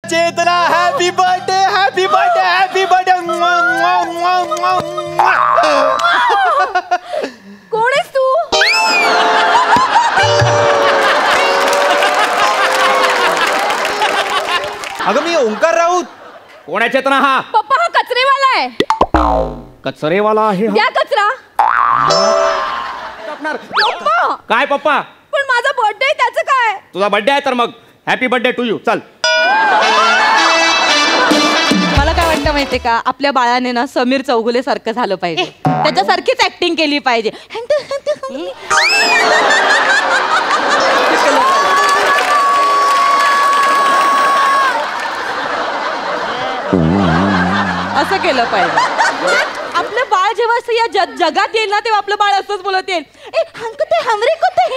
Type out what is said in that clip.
चेतना happy birthday happy birthday happy birthday. कोण आहेस तू? अगं मी ओंकार राऊत. कोण आहे चेतना? हा पप्पा, हा कचरेवाला आहे. कचरेवाला आहे? द्या कचरा. पप्पा. काय पप्पा? पण माझा बर्थडे, त्याचं काय? तुझा बर्थडे आहे तर मग हॅपी बर्थडे टू यू. चल. मला काय वाटतं माहितीये का, आपल्या बाळाने ना समीर चौगुले सारखं झालं पाहिजे, त्याच्यासारखीच ऍक्टिंग केली पाहिजे. असं केलं पाहिजे. आपलं बाळ जेव्हा असं या जगात येईल ना, तेव्हा आपलं बाळ असंच बोलत येईल, ए हमरे को तो